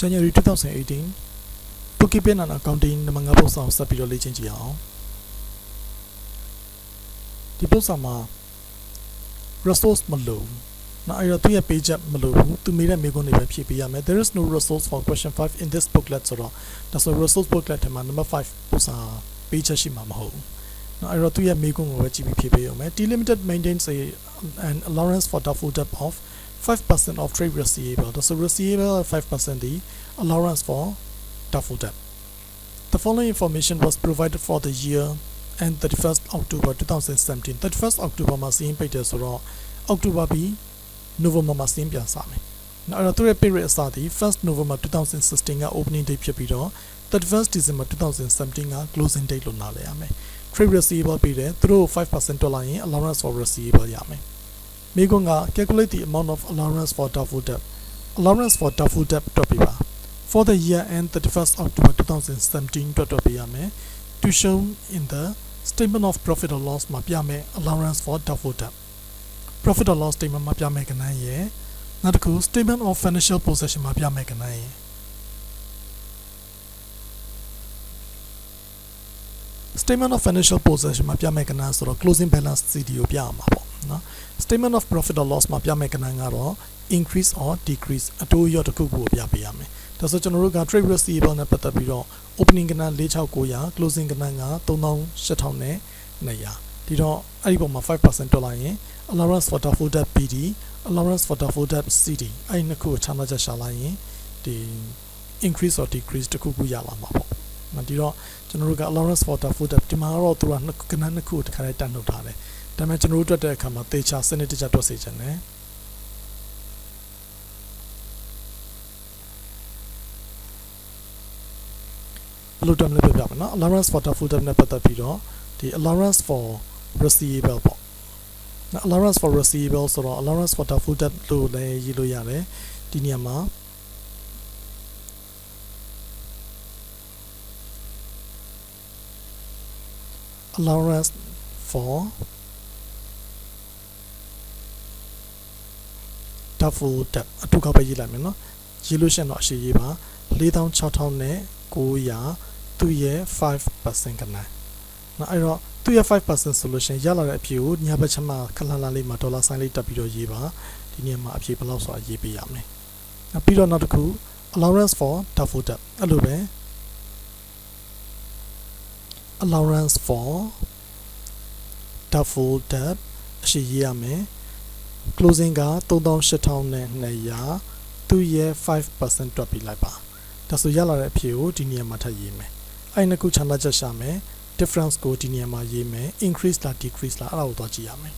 January 2018 Bookkeeping and Accounting na mga post ang sa video legend ji aw di post ma resource ma lo na ay tu ya page ma lo tu me တဲ့ မေခွန်းတွေပဲဖြည့်ပေးရမယ် there is no resource for question 5 in this booklet ဆိုတော့ဒါဆို resource booklet ထဲမှာ number 5 post စာ page ရှိမှာမဟုတ်ဘူးနော်အဲ့တော့သူရဲ့မေခွန်းကိုပဲကြည့်ပြီးဖြည့်ပေးရမယ် Delimited maintains an allowance for doubtful debt of 5% of trade receivable. So receivable 5% the allowance for doubtful debt. The following information was provided for the year and 31st October 2017. 31st October မှာစီးရင်ပိတ်တယ်ဆိုတော့ October ပြီး November မှာစီးရင်ပြန်စမယ်။နောက်အဲ့တော့သူရဲ့ period အစသည် 1st November 2016က opening date ဖြစ်ပြီးတော့ 31st December 2017က closing date လို့နားလည်ရမယ်။ Trade receivable ပြီးတယ်သူတို့ 5% တွက်လိုက်ရင် allowance for receivable ရမယ်။ Megonga calculate the amount of allowance for doubtful debt. Allowance for doubtful debt for the year end 31st October 2017 to show in the statement of profit or loss ma allowance for doubtful debt. Profit or loss statement ma kanan ye. Nadaku statement of financial possession ma kanan ye. Statement of financial possession ma kanan so closing balance CDO no? Statement of profit or loss ma increase or decrease ato yo to kubo yame. That's what general trade receivable na patabiro opening kana 46900 closing kana nga 3800ne ya. Dito aribo ma 5% dollar yin allowance for doubtful debt PD allowance for doubtful debt CD ai na ku chana ja sha la yin the increase or decrease to kubo ya la ma po. Na dito general allowance for doubtful debt di ma ro tu kana na ku ta khai tan nut tha le ဒါပေမဲ့ကျွန်တော်တို့တွေ့တဲ့အခါမှာသေချာစနစ်တကျတွက်စေချင်တယ်ဘယ်လိုတမ်းလဲပြပြပါနော် allowance for doubtful debt နဲ့ပတ်သက်ပြီးတော့ဒီ allowance for receivable ပေါ့နော် allowance for receivable ဆိုတော့ allowance for doubtful debt လို့လည်းရေးလို့ရတယ်ဒီနေရာမှာ allowance for doubtful debt အတူကပဲရေးလိုက်မယ်နော်ရေးလို့ရှိရင်တော့အရှိရေးပါ 4600နဲ့900သူ့ရဲ့ 5% ကနန်းနော်အဲ့တော့သူ့ရဲ့ 5% ဆိုလို့ရှိရင်ရလာတဲ့အဖြေကိုညာဘက်ချက်မှာခလန်းလာလေးမှာဒေါ်လာဆိုင်လေးတက်ပြီးတော့ရေးပါဒီနေရာမှာအဖြေဘယ်လောက်ဆိုတာရေးပေးရမယ်နောက်ပြီးတော့နောက်တစ်ခု allowance for doubtful debt အဲ့လိုပဲ allowance for doubtful debt အရှိရေးရမယ် closing က 3800သူ့ရဲ့ 5% တွက်ပြီးလိုက်ပါဒါဆိုရလာတဲ့အဖြေကိုဒီနေရာမှာထပ်ရေးမယ်အဲ့နှစ်ခုခြံလိုက်ချက်ရှာမယ် difference ကိုဒီနေရာမှာရေးမယ် increase လား decrease လားအဲ့ဒါကိုသွားကြည့်ရမယ်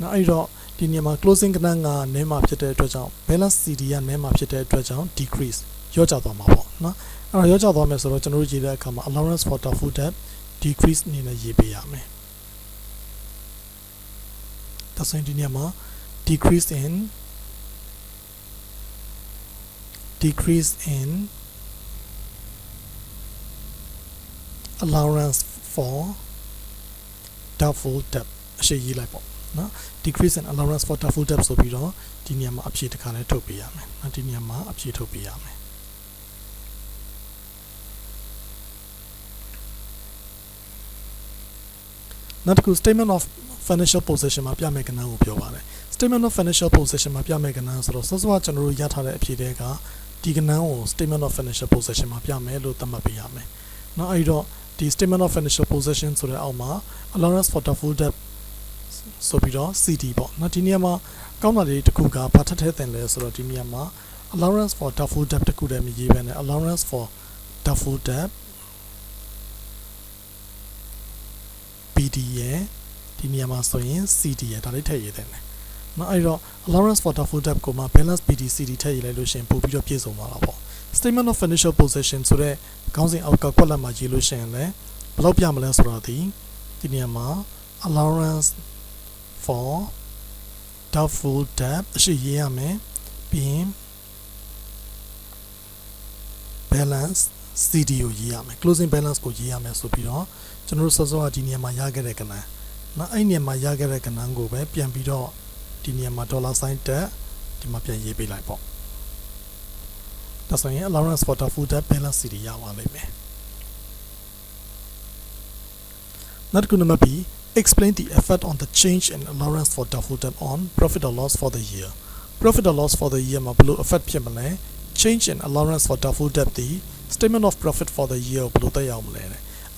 နောက်အဲ့တော့ဒီနေရာမှာ closing ကနန်းကနည်းမှာဖြစ်တဲ့အတွက်ကြောင့် balance CD ကနည်းမှာဖြစ်တဲ့အတွက်ကြောင့် decrease ရော့ကျသွားမှာပေါ့နော်အဲ့တော့ရော့ကျသွားမယ်ဆိုတော့ကျွန်တော်တို့ရေးတဲ့အခါမှာ allowance for doubtful debt decrease အနေနဲ့ရေးပေးရမယ်ဒါဆိုရင်ဒီနေရာမှာdecrease in allowance for doubtful debt အရှိရေးလိုက်ပေါ့နော် decrease in allowance for doubtful debt ဆိုပြီးတော့ဒီနေရာမှာအဖြေတစ်ခါလဲထုတ်ပေးရမယ်နော်ဒီနေရာမှာအဖြေထုတ်ပေးရမယ်နောက်တစ်ခု statement of financial position မှာပြမယ်ကဏ္ဍကိုပြောပါတယ် statement of financial position မှာပြမယ်ကဏ္ဍဆိုတော့စောစောကကျွန်တော်တို့ရထားတဲ့အဖြေတွေကဒီကဏ္ဍကို statement of financial position မှာပြမယ်လို့သတ်မှတ်ပေးရမယ်။နောက်အဲ့တော့ဒီ statement of financial position ဆိုတဲ့အောက်မှာ allowance for doubtful debt ဆိုပြီးတော့ CD ပေါ့။နောက်ဒီနေရာမှာကောင်းတာလေးတစ်ခုကဘာထပ်ထဲတင်လဲဆိုတော့ဒီနေရာမှာ allowance for doubtful debt တခုတည်းမရေးဘဲနဲ့ allowance for doubtful debt BD ရဲ့ဒီနေရာမှာဆိုရင် CD ရဲ့ဒါလေးထည့်ရေးတယ်။နော်အဲ့တော့ allowance for doubtful debt ကိုမှ balance BD CD ထည့်ရေးလိုက်လို့ရှိရင်ပို့ပြီးတော့ပြည့်စုံသွားတာပေါ့ statement of financial position ဆိုတဲ့ခေါင်းစဉ်အောက်ကကွက်လက်မှာရေးလို့ရှိရင်လည်းဘယ်လောက်ပြမလဲဆိုတော့ဒီနေရာမှာ allowance for doubtful debt အရှိရေးရမယ်ပြီးရင် balance CD ကိုရေးရမယ် closing balance ကိုရေးရမယ်ဆိုပြီးတော့ကျွန်တော်တို့စောစောကဒီနေရာမှာရခဲ့တဲ့ကဏ္ဍနော်အဲ့နေရာမှာရခဲ့တဲ့ကဏ္ဍကိုပဲပြန်ပြီးတော့ဒီနေရာမှာဒေါ်လာဆိုင်တက်ဒီမှာပြန်ရေးပေးလိုက်ပေါ့ ဒါဆိုရင် allowance for doubtful debt balance စီရပါလိမ့်မယ်နောက်တစ်ခုနံပါတ် B explain the effect on the change in allowance for doubtful debt on profit or loss for the year profit or loss for the year မှာဘယ်လို effect ဖြစ်မလဲ change in allowance for doubtful debt ဒီ statement of profit for the year ဘယ်လိုသက်ရောက်မလဲ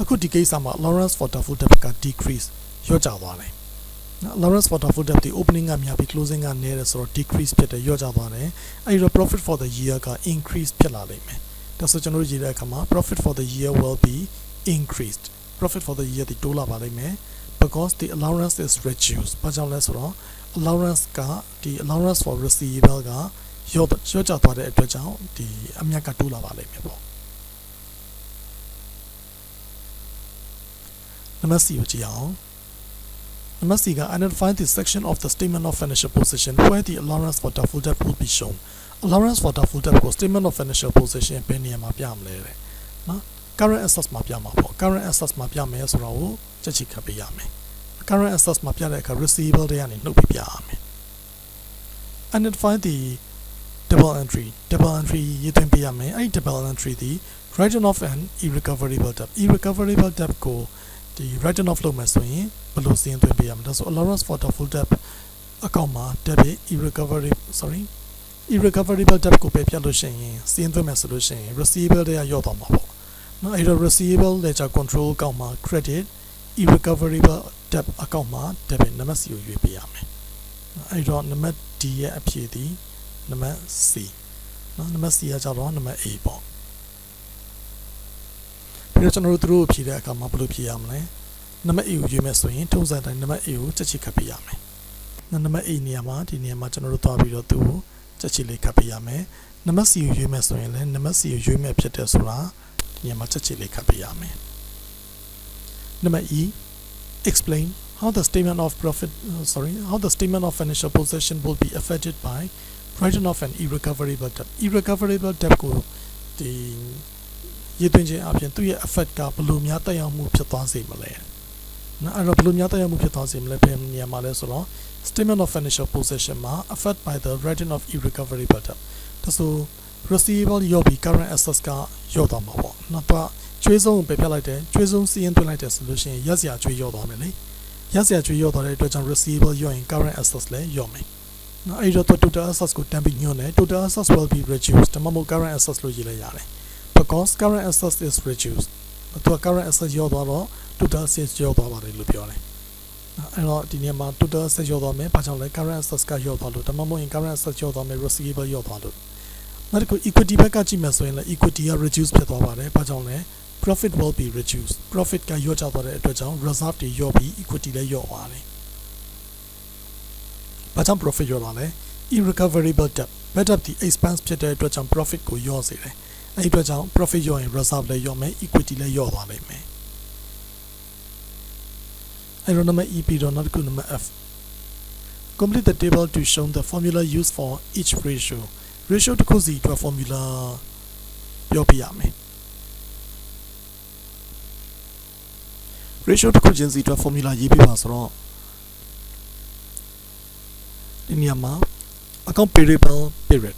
အခုဒီကိစ္စမှာ allowance for doubtful debt က decrease လျော့ကျသွားတယ်allowance for doubtful debt ဒီ opening ကများပြီး closing ကနည်းတယ်ဆိုတော့ decrease ဖြစ်တယ်လျော့ကျသွားတယ်အဲဒီတော့ profit for the year က increase ဖြစ်လာလိမ့်မယ်ဒါဆိုကျွန်တော်တို့ရေးတဲ့အခါမှာ profit for the year will be increased profit for the year ဒီတိုးလာပါလိမ့်မယ် because the allowance is reduced ဘာကြောင့်လဲဆိုတော့ allowance ကဒီ allowance for receivable ကလျော့ကျသွားတဲ့အတွက်ကြောင့်ဒီအမြတ်ကတိုးလာပါလိမ့်မယ်ပေါ့နံပါတ် C ကိုကြည့်အောင်Number C, identify the section of the statement of financial position where the allowance for doubtful debt will be shown. Allowance for doubtful debtကို statement of financial position ဘယ်နေရာမှာပြမလဲတဲ့နော် current assets မှာပြမှာပေါ့ current assets မှာပြမယ်ဆိုတော့ချက်ချိခတ်ပေးရမယ် current assets မှာပြတဲ့အခါ receivable တွေကနေနှုတ်ပြီးပြရမယ် Identify the double entry ရေးသွင်းပေးရမယ်အဲ့ဒီ double entry ဒီ written off an irrecoverable debt ကိုဒီ written off လုပ်မယ်ဆိုရင်ဘယ်လိုစီးရင်သွင်းပေးရမလဲဒါဆို allowance for doubtful debt account မှာ debit irrecoverable debt ကိုပဲပြလို့ရှိရင်စီးရင်သွင်းမယ်ဆိုလို့ရှိရင် receivable တွေကရော့သွားမှာပေါ့နော်အဲ့တော့ receivable ledger control account မှာ credit irrecoverable debt account မှာ debit နံပါတ် C ကိုရွေးပေးရမယ်အဲ့တော့နံပါတ် D ရဲ့အဖြေဒီနံပါတ် C နော်နံပါတ် C ကကြတော့နံပါတ် A ပေါ့ပြီးတော့ကျွန်တော်တို့သူတို့ဖြေတဲ့အခါမှာဘယ်လိုဖြေရမလဲနံပါတ် A ကိုရွေးမယ်ဆိုရင်ထုံးစံတိုင်းနံပါတ် A ကိုချက်ချိခတ်ပေးရမယ်နံပါတ် A နေရာမှာဒီနေရာမှာကျွန်တော်တို့သွားပြီးတော့သူ့ကိုချက်ချိလေးခတ်ပေးရမယ်နံပါတ် C ကိုရွေးမယ်ဆိုရင်လည်းနံပါတ် C ကိုရွေးမယ်ဖြစ်တယ်ဆိုတာဒီနေရာမှာချက်ချိလေးခတ်ပေးရမယ်နံပါတ် E explain how the statement of financial position will be affected by written off an irrecoverable debt ကိုဒီရေးသွင်းခြင်းအပြင်သူ့ရဲ့ effect ကဘယ်လိုများတက်ရောက်မှုဖြစ်သွားစေမလဲနော်အဲ့တော့ဘယ်လိုများတက်ရောက်မှုဖြစ်သွားစေမလဲဘယ်နေရာမှာလဲဆိုတော့ statement of financial position မှာ affect by the written off irrecoverable debt ဒါဆို receivable ရောပြီး current assets ကရောသွားမှာပေါ့နော်တော့ကျွေးဆုံးပဲပြလိုက်တယ်ကျွေးဆုံးစီးရင်သွင်းလိုက်တယ်ဆိုလို့ရှိရင်ရက်စရာကျွေးရောသွားမယ်လေရက်စရာကျွေးရောသွားတဲ့အတွက်ကြောင့် receivable ရောရင် current assets လည်းရောမယ်နော်အဲ့တော့ total assets ကိုတန်းပြီးညွှန်းတယ် total assets will be reduced ဒါမှမဟုတ် current assets လို့ရေးလိုက်ရတယ်because current assets is reduced သူက current assets ရောသွားတော့ total assets ရောသွားပါတယ်လို့ပြောတယ်အဲ့တော့ဒီနေရာမှာ total assets ရောသွားမယ်ဘာကြောင့်လဲ current assets ကရောသွားလို့ဒါမှမဟုတ်ရင် current assets ရောသွားမယ် receivable ရောသွားလို့နောက်တစ်ခု equity ဘက်ကကြည့်မယ်ဆိုရင်လည်း equity က reduce ဖြစ်သွားပါတယ်ဘာကြောင့်လဲ profit will be reduced profit ကရောကျသွားတဲ့အတွက်ကြောင့် reserve တွေရောပြီး equity လည်းရောသွားတယ်ဘာကြောင့် profit ရောသွားလဲ irrecoverable debt bad debt ဒီ expense ဖြစ်တဲ့အတွက်ကြောင့် profit ကိုရောစေတယ်အဲ့ဒီအတွက်ကြောင့် profit ရောရင် reserve လည်းရောမယ် equity လည်းရောသွားလိမ့်မယ်အဲ့တော့နံပါတ် E ပြီးတော့နောက်တစ်ခုနံပါတ် F complete the table to show the formula used for each ratio တစ်ခုစီအတွက် formula ပြောပြရမယ် ratio တစ်ခုချင်းစီအတွက် formula ရေးပြပါဆိုတော့ဒီနေရာမှာ account payable period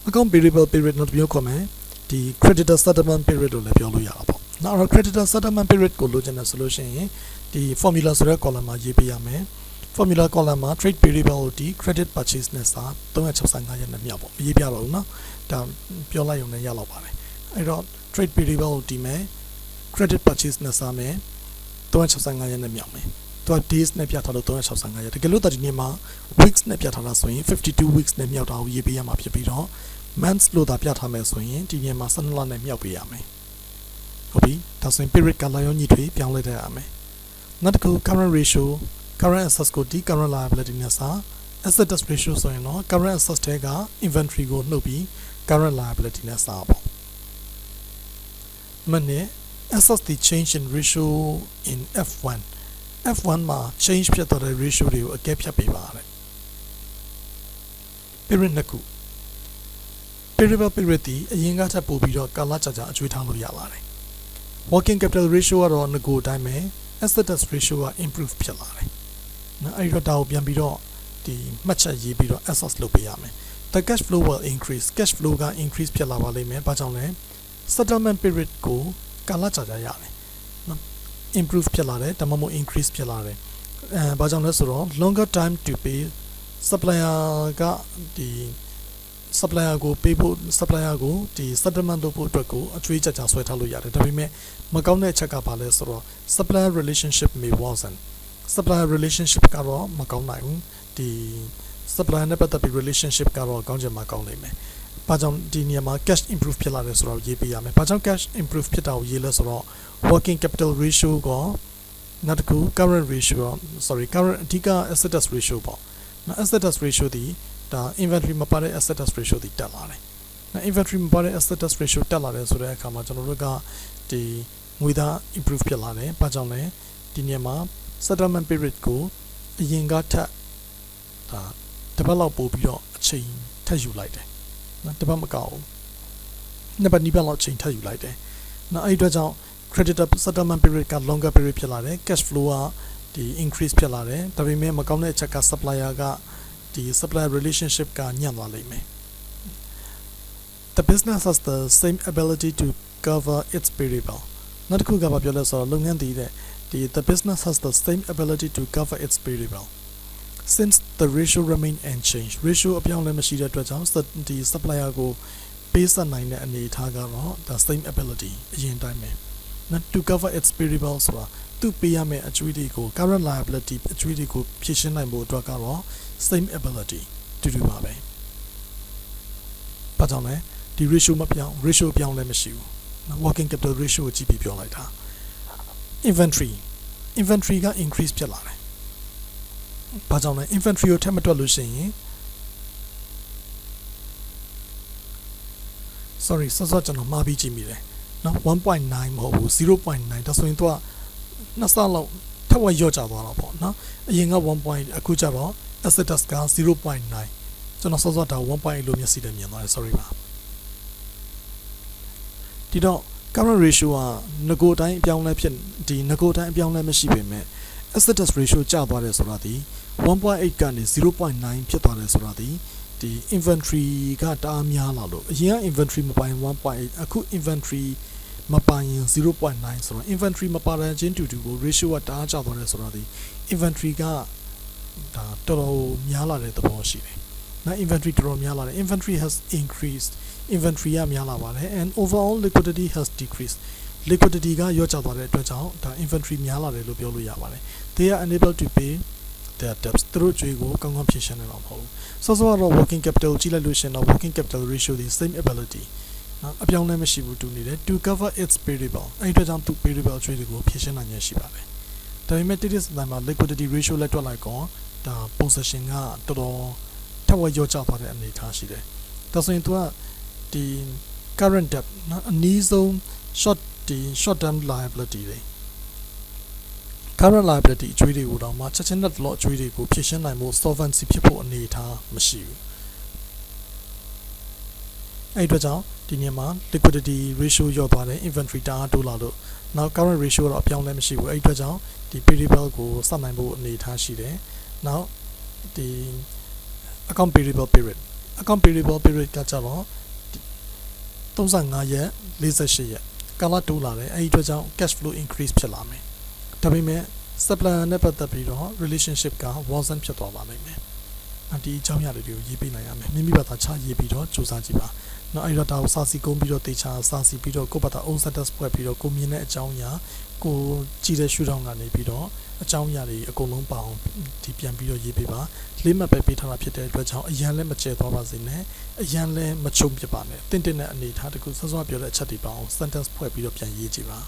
account payable period လို့ပြောခေါ်မယ်ဒီ creditor settlement period လို့လည်းပြောလို့ရတာပေါ့နောက်တော့ creditor settlement period ကိုလိုချင်တယ်ဆိုလို့ရှိရင်ဒီ formula ဆိုတဲ့ column မှာရေးပေးရမယ် formula column မှာ trade payable ကိုဒီ credit purchase နဲ့စာ365ရက်နဲ့မြောက်ပေါ့မရေးပြတော့ဘူးเนาะဒါပြောလိုက်ရုံနဲ့ရတော့ပါတယ်အဲ့တော့ trade payable ကိုဒီမယ် credit purchase နဲ့စာမယ်365ရက်နဲ့မြောက်မယ်သူက days နဲ့ပြထားလို့365ရက်တကယ်လို့ဒီနေ့မှာ weeks နဲ့ပြထားတာဆိုရင်52 weeks နဲ့မြောက်တာကိုရေးပေးရမှာဖြစ်ပြီးတော့ months လို့သာပြထားမယ်ဆိုရင်ဒီနေ့မှာ12လနဲ့မြောက်ပေးရမယ်ဟုတ်ပြီဒါဆိုရင် period ကလာရောညီတွေပြောင်းလဲတတ်ရမယ်နောက်တစ်ခု current ratio current assets ကိုဒီ current liability နဲ့စာ asset debt ratio ဆိုရင်တော့ current assets တဲက inventory ကိုနှုတ်ပြီး current liability နဲ့စာပေါ့မနေ့ assets the change in ratio in F1 မှာ change ဖြစ်သွားတဲ့ ratio တွေကိုအကဲဖြတ်ပေးပါတဲ့ period နှစ်ခု period ဒီအရင်ကထပ်ပို့ပြီးတော့ကာလကြာကြာအကျွေးထားလို့ရပါတယ် working capital ratio ကတော့ငကိုအတိုင်းပဲ asset debt ratio က improve ဖြစ်လာတယ်နော်အဲ့တော့ဒါကိုပြန်ပြီးတော့ဒီမှတ်ချက်ရေးပြီးတော့ assess လုပ်ပေးရမယ် the cash flow will increase cash flow က increase ဖြစ်လာပါလိမ့်မယ်ဘာကြောင့်လဲ settlement period ကိုကာလကြာကြာရတယ်နော် improve ဖြစ်လာတယ်ဒါမှမဟုတ် increase ဖြစ်လာတယ်ဘာကြောင့်လဲဆိုတော့ longer time to pay supplier ကဒီ supplier ကိုပေးဖို့ supplier ကိုဒီ settlement လုပ်ဖို့အတွက်ကိုအကျွေးကြကြဆွဲထားလို့ရတယ်ဒါပေမဲ့မကောင်းတဲ့အချက်ကဘာလဲဆိုတော့ supplier relationship may worsen supplier relationship ကတော့မကောင်းနိုင်ဘူးဒီ supplier နဲ့ပတ်သက်ပြီး relationship ကတော့ကောင်းချင်မှကောင်းနိုင်မယ်ဘာကြောင့်ဒီနေရာမှာ cash improve ဖြစ်လာတယ်ဆိုတော့ရေးပေးရမယ်ဘာကြောင့် cash improve ဖြစ်တာကိုရေးလဲဆိုတော့ working capital ratio ကနောက်တစ်ခု current ratio current အဓိက asset ratio ပေါ့နော် asset ratio ဒီဒါ inventory မပါတဲ့ asset ratio ဒီတက်လာတယ်နော် inventory မပါတဲ့ asset ratio တက်လာတယ်ဆိုတဲ့အခါမှာကျွန်တော်တို့ကဒီငွေသား improve ဖြစ်လာတယ်ဘာကြောင့်လဲဒီနေရာမှာ settlement period ကိုအရင်ကထပ်တစ်ပတ်လောက်ပို့ပြီးတော့အချိန်ထပ်ယူလိုက်တယ်နော်တစ်ပတ်မကောက်ဘူးနှစ်ပတ်နီးပတ်လောက်အချိန်ထပ်ယူလိုက်တယ်နော်အဲ့ဒီအတွက်ကြောင့် creditor settlement period က longer period ဖြစ်လာတယ် cash flow ကဒီ increase ဖြစ်လာတယ်ဒါပေမဲ့မကောင်းတဲ့အချက်က supplier ကဒီ supplier relationship ကညံ့သွားလိမ့်မယ် The business has the same ability to cover its payable နောက်တစ်ခုကဘာပြောလဲဆိုတော့လုပ်ငန်းတည်တဲ့ဒီ the business has the same ability to cover its payable since the ratio remain unchanged ratio အပြောင်းလဲမရှိတဲ့အတွက်ကြောင့်ဒီ supplier ကိုပေးဆက်နိုင်တဲ့အနေအထားကတော့ the same ability အရင်တိုင်းပဲ to cover its payable ဆိုတာသူပေးရမယ့်အကျွေးတွေကို current liability အကျွေးတွေကိုဖြည့်ရှင်းနိုင်ဖို့အတွက်ကတော့ same ability တူတူပါပဲဘာကြောင့်လဲဒီ ratio မပြောင်း ratio ပြောင်းလဲမရှိဘူး working capital ratio ကိုကြည့်ပြီးပြောလိုက်တာ inventory က increase ဖြစ်လာတယ်ဘာကြောင့်လဲ inventory ကိုထပ်မတွက်လို့ရှိရင် sorry စောစောကျွန်တော်မှားပြီးကြည့်မိတယ်နော် 1.9 မဟုတ်ဘူး 0.9 ဒါဆိုရင်တော့နှစ်ဆလောက်ထပ်ဝက်ရော့ကျသွားတော့ပေါ့နော်အရင်က 1. အခုကျတော့ asset test က 0.9 ကျွန်တော်စောစောဒါ 1.8 လို့မျက်စိနဲ့မြင်သွားတယ် sorry ပါဒီတော့ current ratio ကငကိုတိုင်းအပြောင်းလဲဖြစ်ဒီငကိုတိုင်းအပြောင်းလဲမရှိပေမဲ့ asset test ratio ကျသွားတယ်ဆိုတာဒီ 1.8 ကနေ 0.9 ဖြစ်သွားတယ်ဆိုတာဒီဒီ inventory ကတအားများလာလို့အရင်က inventory မပိုင် 1.8 အခု inventory မပိုင်ရင် 0.9 ဆိုတော့ inventory မပါတဲ့ချင်းတူတူကို ratio ကတအားကျသွားတယ်ဆိုတော့ဒီ inventory ကဒါတော်တော်များလာတဲ့သဘောရှိတယ်။နော် inventory တော်တော်များလာတယ် inventory has increased inventory ကများလာပါတယ် and overall liquidity has decreased liquidity ကရော့ကျသွားတဲ့အတွက်ကြောင့်ဒါ inventory များလာတယ်လို့ပြောလို့ရပါတယ် they are unable to pay their debts သူတို့ကြွေးကိုကောင်းကောင်းဖြည့်ရှင်းနိုင်မှာမဟုတ်ဘူးစောစောကတော့ working capital ကြည့်လိုက်လို့ရှင်တော့ working capital ratio ဒီ same ability နော်အပြောင်းလဲမရှိဘူးတူနေတယ် to cover its payable အဲ့ဒီအတွက်ကြောင့်သူ payable ကြွေးတွေကိုဖြည့်ရှင်းနိုင်ရရှိပါတယ်ဒါပေမဲ့တိတိစတိုင်းမှာ liquidity ratio လက်တွက်လိုက်တော့ဒါ position ကတော်တော်ထက်ဝက်ရော့ကျသွားတဲ့အနေအထားရှိတယ်ဒါဆိုရင်သူကဒီ current debt နော်အနည်းဆုံး short term liability တွေ current liability အကျွေးတွေကိုတော့မှချက်ချင်းနဲ့တော့အကျွေးတွေကိုဖြည့်ရှင်းနိုင်ဖို့ solvency ဖြစ်ဖို့အနေအထားမရှိဘူးအဲ့ဒီအတွက်ကြောင့်ဒီနေ့မှာ liquidity ratio ရော့သွားတယ် inventory တအားတိုးလာလို့နောက် current ratio တော့အပြောင်းလဲမရှိဘူးအဲ့ဒီအတွက်ကြောင့်ဒီ payable ကိုစနိုင်ဖို့အနေအထားရှိတယ်နောက်ဒီ account payable period ကကြတော့35ရက်48ရက်ကာလတိုးလာတယ်အဲ့ဒီအတွက်ကြောင့် cash flow increase ဖြစ်လာမယ်ဒါပေမဲ့ supplier နဲ့ပတ်သက်ပြီးတော့ relationship က worsen ဖြစ်သွားပါလိမ့်မယ်ဒီအကြောင်းအရာတွေကိုရေးပေးနိုင်ရမယ်မိမိဘာသာချရေးပြီးတော့စူးစမ်းကြည့်ပါနော်အဲ့တော့ဒါကိုစာစီကုန်းပြီးတော့တေချာစာစီပြီးတော့ကိုယ့်ဘာသာ own sentence ဖွဲ့ပြီးတော့ကိုမြင်တဲ့အကြောင်းအရာကိုကြည့်တဲ့ရှုထောင့်ကနေပြီးတော့အကြောင်းအရာတွေအကုန်လုံးပါအောင်ဒီပြန်ပြီးတော့ရေးပေးပါလေးမှတ်ပဲပေးထားတာဖြစ်တဲ့အတွက်ကြောင့်အရန်လည်းမကျဲသွားပါစေနဲ့အရန်လည်းမချုံပြပါနဲ့တင့်တဲ့အနေအထားတခုစောစောပြောတဲ့အချက်တွေပါအောင် sentence ဖွဲ့ပြီးတော့ပြန်ရေးကြည့်ပါ